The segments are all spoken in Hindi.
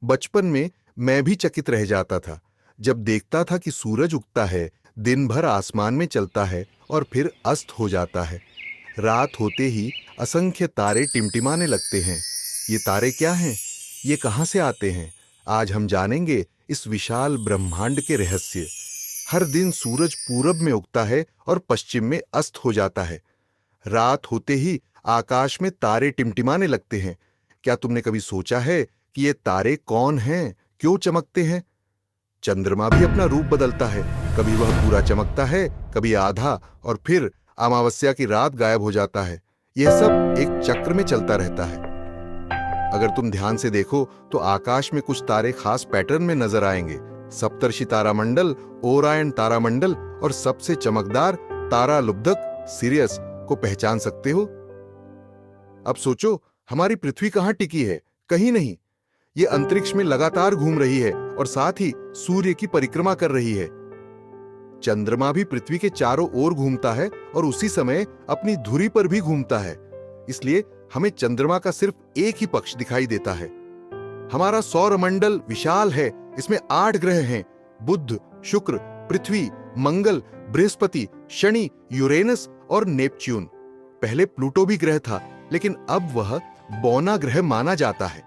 बचपन में मैं भी चकित रह जाता था जब देखता था कि सूरज उगता है, दिन भर आसमान में चलता है और फिर अस्त हो जाता है। रात होते ही असंख्य तारे टिमटिमाने लगते हैं। ये तारे क्या हैं? ये कहाँ से आते हैं? आज हम जानेंगे इस विशाल ब्रह्मांड के रहस्य। हर दिन सूरज पूरब में उगता है और पश्चिम में अस्त हो जाता है। रात होते ही आकाश में तारे टिमटिमाने लगते हैं। क्या तुमने कभी सोचा है कि ये तारे कौन हैं, क्यों चमकते हैं? चंद्रमा भी अपना रूप बदलता है। कभी वह पूरा चमकता है, कभी आधा, और फिर अमावस्या की रात गायब हो जाता है। यह सब एक चक्र में चलता रहता है। अगर तुम ध्यान से देखो तो आकाश में कुछ तारे खास पैटर्न में नजर आएंगे। सप्तर्षि तारामंडल, ओरायन तारामंडल और सबसे चमकदार तारा लुब्धक सिरियस को पहचान सकते हो? अब सोचो, हमारी पृथ्वी कहां टिकी है? कहीं नहीं। ये अंतरिक्ष में लगातार घूम रही है और साथ ही सूर्य की परिक्रमा कर रही है। चंद्रमा भी पृथ्वी के चारों ओर घूमता है और उसी समय अपनी धुरी पर भी घूमता है। इसलिए हमें चंद्रमा का सिर्फ एक ही पक्ष दिखाई देता है। हमारा सौरमंडल विशाल है। इसमें 8 ग्रह हैं: बुध, शुक्र, पृथ्वी, मंगल, बृहस्पति, शनि, यूरेनस और नेपच्यून। पहले प्लूटो भी ग्रह था, लेकिन अब वह बौना ग्रह माना जाता है।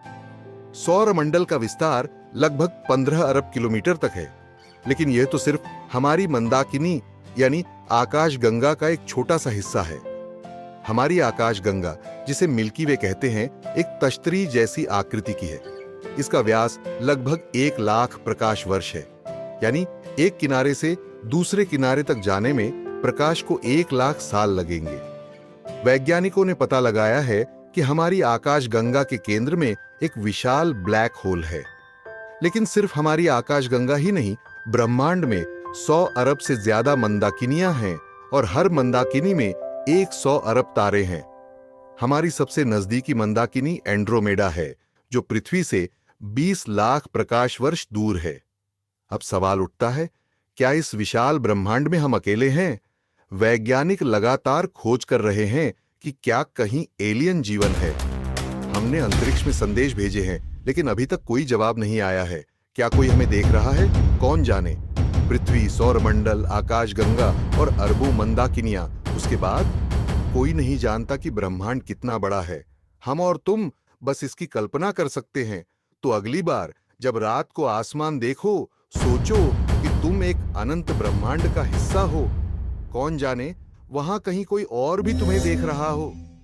सौरमंडल का विस्तार लगभग 15 अरब किलोमीटर तक है, लेकिन यह तो सिर्फ हमारी मंदाकिनी यानी आकाशगंगा का एक छोटा सा हिस्सा है। हमारी आकाशगंगा, जिसे मिल्की वे कहते हैं, एक तश्तरी जैसी आकृति की है। इसका व्यास लगभग 1 लाख प्रकाश वर्ष है, यानी एक किनारे से दूसरे किनारे तक जाने में प्रकाश को 1 लाख साल लगेंगे। वैज्ञानिकों ने पता लगाया है कि हमारी आकाशगंगा के केंद्र में एक विशाल ब्लैक होल है। लेकिन सिर्फ हमारी आकाशगंगा ही नहीं, ब्रह्मांड में 100 अरब से ज्यादा मंदाकिनियां हैं और हर मंदाकिनी में 100 अरब तारे हैं। हमारी सबसे नजदीकी मंदाकिनी एंड्रोमेडा है, जो पृथ्वी से 20 लाख प्रकाश वर्ष दूर है। अब सवाल उठता है, क्या इस विशाल ब्रह्मांड में हम अकेले हैं? वैज्ञानिक लगातार खोज कर रहे हैं कि क्या कहीं एलियन जीवन है। हमने अंतरिक्ष में संदेश भेजे हैं, लेकिन अभी तक कोई जवाब नहीं आया है। क्या कोई हमें देख रहा है? कौन जाने। पृथ्वी, सौरमंडल, आकाशगंगा और अरबों मंदाकिनियां, उसके बाद कोई नहीं जानता कि ब्रह्मांड कितना बड़ा है। हम और तुम बस इसकी कल्पना कर सकते हैं। तो अगली बार जब रात को आसमान देखो, सोचो कि तुम एक अनंत ब्रह्मांड का हिस्सा हो। कौन जाने, वहां कहीं कोई और भी तुम्हें देख रहा हो।